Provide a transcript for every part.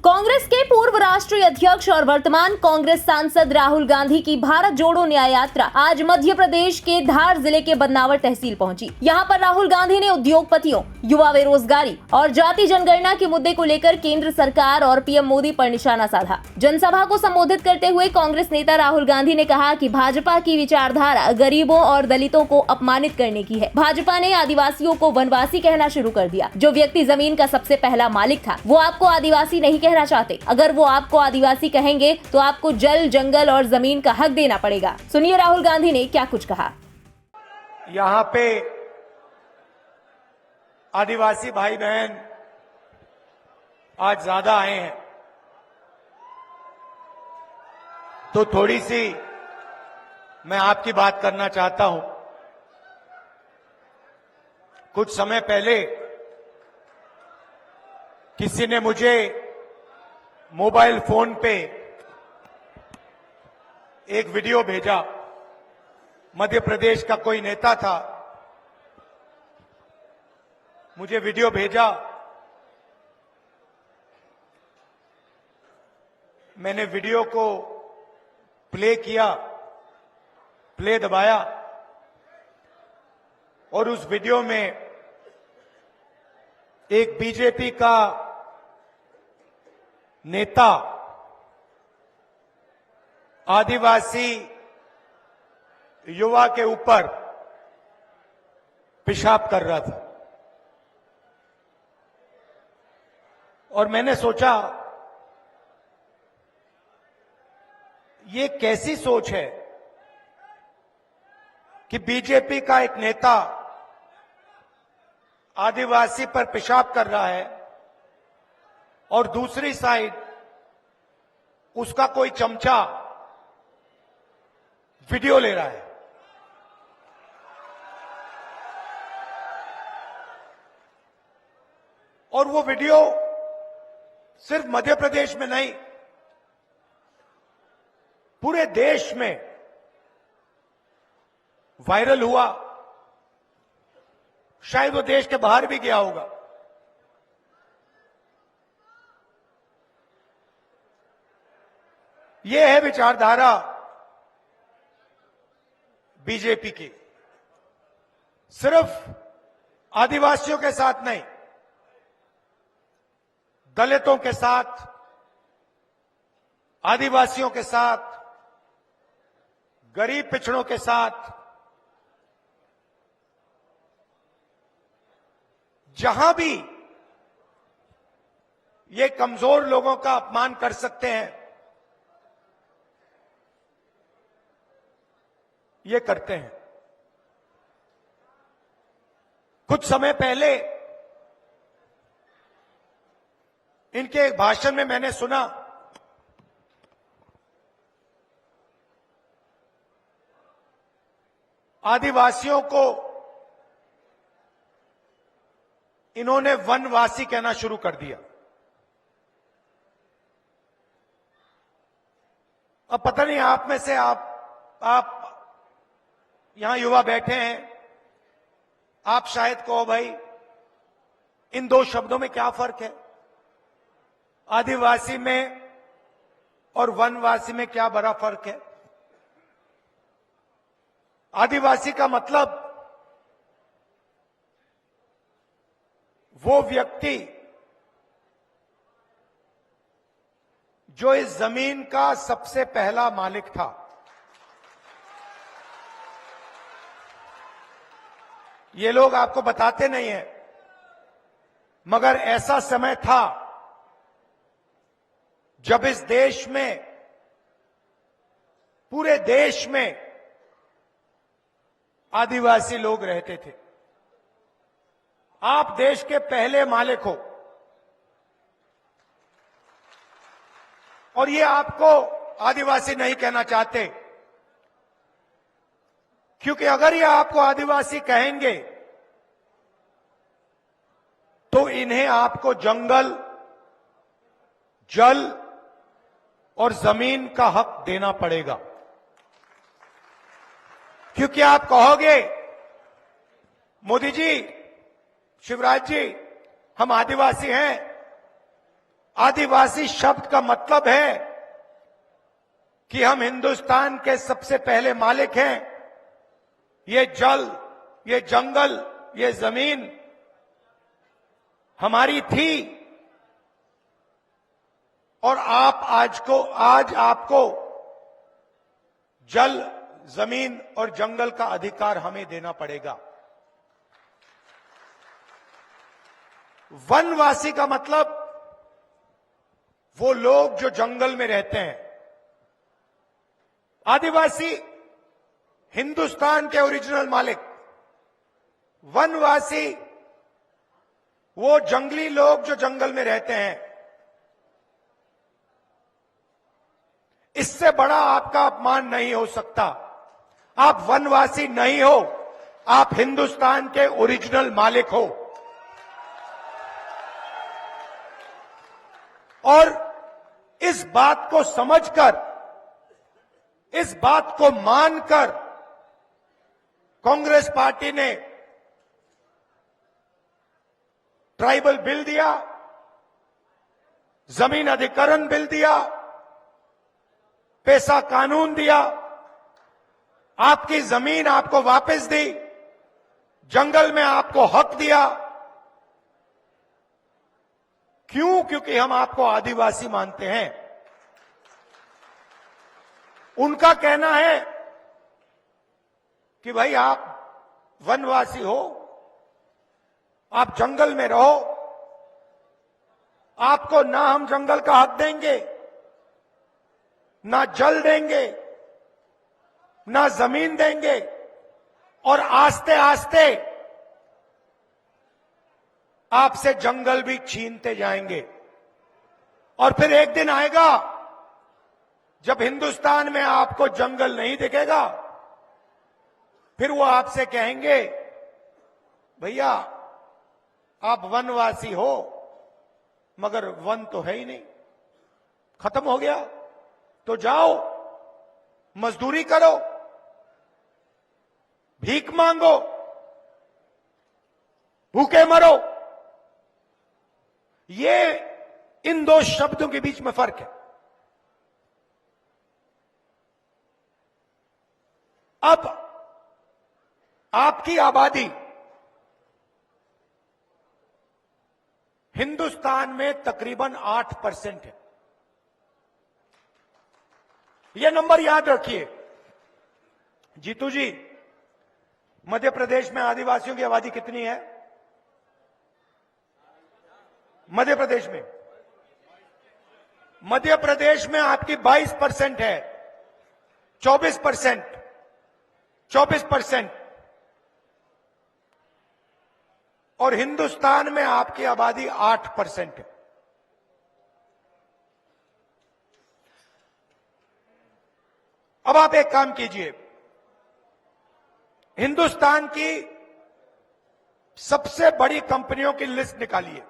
कांग्रेस के पूर्व राष्ट्रीय अध्यक्ष और वर्तमान कांग्रेस सांसद राहुल गांधी की भारत जोड़ो न्याय यात्रा आज मध्य प्रदेश के धार जिले के बदनावर तहसील पहुंची। यहां पर राहुल गांधी ने उद्योगपतियों, युवा बेरोजगारी और जाति जनगणना के मुद्दे को लेकर केंद्र सरकार और पीएम मोदी पर निशाना साधा। जनसभा को संबोधित करते हुए कांग्रेस नेता राहुल गांधी ने कहा कि भाजपा की विचारधारा गरीबों और दलितों को अपमानित करने की है। भाजपा ने आदिवासियों को वनवासी कहना शुरू कर दिया। जो व्यक्ति जमीन का सबसे पहला मालिक था, वो आपको आदिवासी नहीं कहना चाहते। अगर वो आपको आदिवासी कहेंगे तो आपको जल, जंगल और जमीन का हक देना पड़ेगा। सुनिए राहुल गांधी ने क्या कुछ कहा। यहां पे आदिवासी भाई बहन आज ज्यादा आए हैं, तो थोड़ी सी मैं आपकी बात करना चाहता हूं। कुछ समय पहले किसी ने मुझे मोबाइल फोन पे एक वीडियो भेजा। मध्य प्रदेश का कोई नेता था, मुझे वीडियो भेजा। मैंने वीडियो को प्ले किया, प्ले दबाया और उस वीडियो में एक बीजेपी का नेता आदिवासी युवा के ऊपर पेशाब कर रहा था और मैंने सोचा ये कैसी सोच है कि बीजेपी का एक नेता आदिवासी पर पेशाब कर रहा है और दूसरी साइड उसका कोई चमचा वीडियो ले रहा है। और वो वीडियो सिर्फ मध्य प्रदेश में नहीं, पूरे देश में वायरल हुआ। शायद वो देश के बाहर भी गया होगा। ये है विचारधारा बीजेपी की। सिर्फ आदिवासियों के साथ नहीं, दलितों के साथ, आदिवासियों के साथ, गरीब पिछड़ों के साथ, जहां भी ये कमजोर लोगों का अपमान कर सकते हैं, ये करते हैं। कुछ समय पहले इनके एक भाषण में मैंने सुना आदिवासियों को इन्होंने वनवासी कहना शुरू कर दिया। अब पता नहीं आप में से आप यहां युवा बैठे हैं, आप शायद कहो भाई इन दो शब्दों में क्या फर्क है, आदिवासी में और वनवासी में क्या बड़ा फर्क है। आदिवासी का मतलब वो व्यक्ति जो इस जमीन का सबसे पहला मालिक था। ये लोग आपको बताते नहीं हैं, मगर ऐसा समय था जब इस देश में, पूरे देश में आदिवासी लोग रहते थे। आप देश के पहले मालिक हो और ये आपको आदिवासी नहीं कहना चाहते, क्योंकि अगर ये आपको आदिवासी कहेंगे तो इन्हें आपको जंगल, जल और जमीन का हक देना पड़ेगा। क्योंकि आप कहोगे मोदी जी, शिवराज जी, हम आदिवासी हैं, आदिवासी शब्द का मतलब है कि हम हिंदुस्तान के सबसे पहले मालिक हैं। ये जल, ये जंगल, ये जमीन हमारी थी और आज आपको जल, जमीन और जंगल का अधिकार हमें देना पड़ेगा। वनवासी का मतलब वो लोग जो जंगल में रहते हैं। आदिवासी हिंदुस्तान के ओरिजिनल मालिक, वनवासी वो जंगली लोग जो जंगल में रहते हैं। इससे बड़ा आपका अपमान नहीं हो सकता। आप वनवासी नहीं हो, आप हिंदुस्तान के ओरिजिनल मालिक हो। और इस बात को समझकर, इस बात को मानकर कांग्रेस पार्टी ने ट्राइबल बिल दिया, जमीन अधिग्रहण बिल दिया, पैसा कानून दिया, आपकी जमीन आपको वापस दी, जंगल में आपको हक दिया। क्यों? क्योंकि हम आपको आदिवासी मानते हैं। उनका कहना है कि भाई आप वनवासी हो, आप जंगल में रहो, आपको ना हम जंगल का हक देंगे, ना जल देंगे, ना जमीन देंगे, और आस्ते आस्ते आपसे जंगल भी छीनते जाएंगे। और फिर एक दिन आएगा जब हिंदुस्तान में आपको जंगल नहीं दिखेगा, फिर वो आपसे कहेंगे भैया आप वनवासी हो मगर वन तो है ही नहीं, खत्म हो गया, तो जाओ मजदूरी करो, भीख मांगो, भूखे मरो। ये इन दो शब्दों के बीच में फर्क है। अब आपकी आबादी हिंदुस्तान में तकरीबन 8% है। यह नंबर याद रखिए। जीतू जी, मध्य प्रदेश में आदिवासियों की आबादी कितनी है? मध्य प्रदेश में आपकी 22% है, 24%, और हिंदुस्तान में आपकी आबादी 8% है। अब आप एक काम कीजिए, हिंदुस्तान की सबसे बड़ी कंपनियों की लिस्ट निकालिए।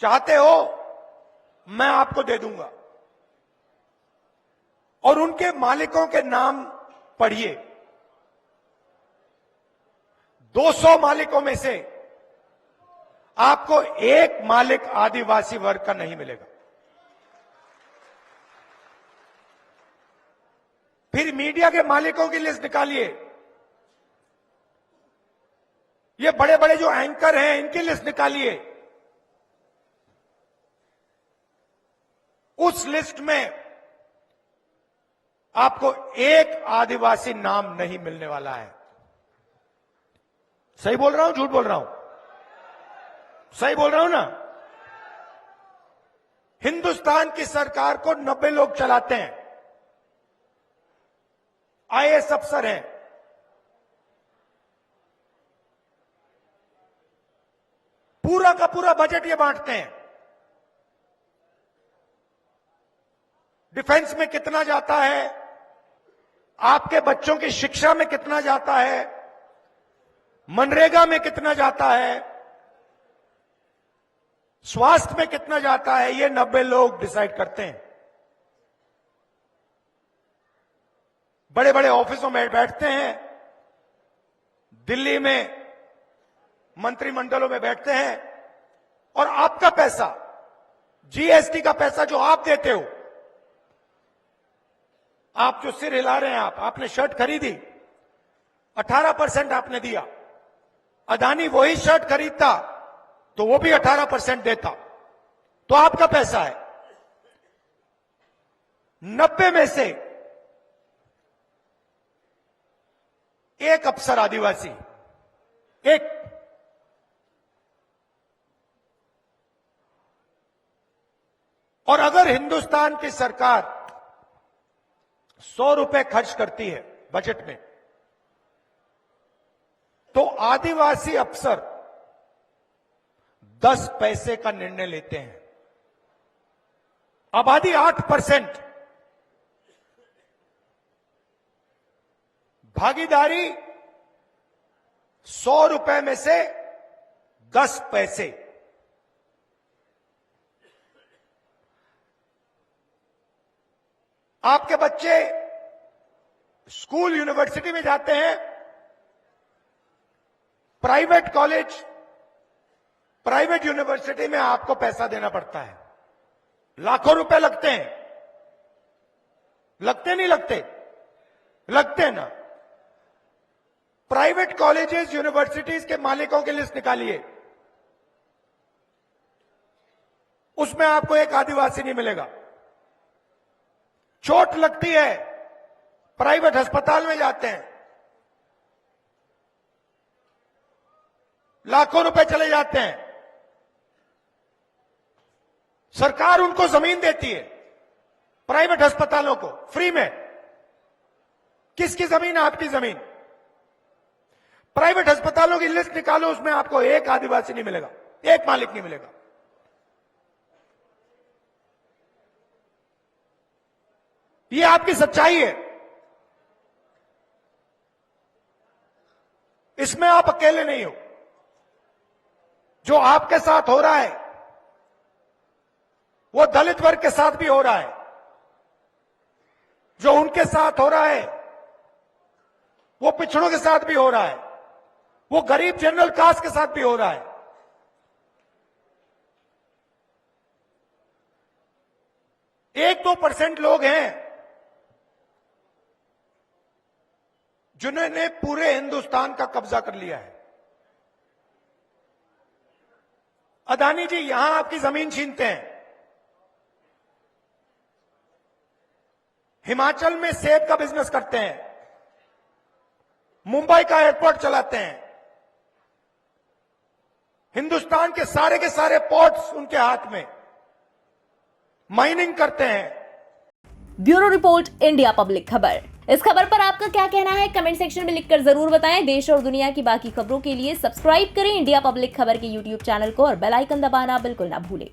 चाहते हो मैं आपको दे दूंगा, और उनके मालिकों के नाम पढ़िए। 200 मालिकों में से आपको एक मालिक आदिवासी वर्ग का नहीं मिलेगा। फिर मीडिया के मालिकों की लिस्ट निकालिए। ये बड़े बड़े जो एंकर हैं इनकी लिस्ट निकालिए। उस लिस्ट में आपको एक आदिवासी नाम नहीं मिलने वाला है। सही बोल रहा हूं, झूठ बोल रहा हूं? सही बोल रहा हूं ना? हिंदुस्तान की सरकार को 90 लोग चलाते हैं, आईएएस अफसर हैं। पूरा का पूरा बजट ये बांटते हैं। डिफेंस में कितना जाता है, आपके बच्चों की शिक्षा में कितना जाता है, मनरेगा में कितना जाता है, स्वास्थ्य में कितना जाता है, ये 90 लोग डिसाइड करते हैं। बड़े बड़े ऑफिसों में बैठते हैं, दिल्ली में मंत्रिमंडलों में बैठते हैं, और आपका पैसा, जीएसटी का पैसा जो आप देते हो, आप जो सिर हिला रहे हैं, आपने शर्ट खरीदी, 18% आपने दिया। अदानी वही शर्ट खरीदता तो वो भी 18% देता, तो आपका पैसा है। 90 में से एक अफसर आदिवासी, एक, और अगर हिंदुस्तान की सरकार 100 रुपए खर्च करती है बजट में, तो आदिवासी अफसर 10 पैसे का निर्णय लेते हैं। आबादी 8%, भागीदारी 100 रुपए में से 10 पैसे। आपके बच्चे स्कूल यूनिवर्सिटी में जाते हैं, प्राइवेट कॉलेज, प्राइवेट यूनिवर्सिटी में आपको पैसा देना पड़ता है, लाखों रुपए लगते हैं। लगते नहीं लगते? लगते हैं ना। प्राइवेट कॉलेजेस, यूनिवर्सिटीज के मालिकों की लिस्ट निकालिए, उसमें आपको एक आदिवासी नहीं मिलेगा। चोट लगती है, प्राइवेट अस्पताल में जाते हैं, लाखों रुपए चले जाते हैं। सरकार उनको जमीन देती है, प्राइवेट अस्पतालों को, फ्री में। किसकी जमीन है? आपकी जमीन। प्राइवेट अस्पतालों की लिस्ट निकालो, उसमें आपको एक आदिवासी नहीं मिलेगा, एक मालिक नहीं मिलेगा। ये आपकी सच्चाई है। इसमें आप अकेले नहीं हो। जो आपके साथ हो रहा है वो दलित वर्ग के साथ भी हो रहा है, जो उनके साथ हो रहा है वो पिछड़ों के साथ भी हो रहा है, वो गरीब जनरल कास्ट के साथ भी हो रहा है। एक 2% लोग हैं जिन्होंने पूरे हिंदुस्तान का कब्जा कर लिया है। अदानी जी यहां आपकी जमीन छीनते हैं, हिमाचल में सेब का बिजनेस करते हैं, मुंबई का एयरपोर्ट चलाते हैं, हिंदुस्तान के सारे पोर्ट्स उनके हाथ में, माइनिंग करते हैं। ब्यूरो रिपोर्ट, इंडिया पब्लिक खबर। इस खबर पर आपका क्या कहना है कमेंट सेक्शन में लिखकर जरूर बताएं। देश और दुनिया की बाकी खबरों के लिए सब्सक्राइब करें इंडिया पब्लिक खबर के यूट्यूब चैनल को और बेल आइकन दबाना बिल्कुल ना भूलें।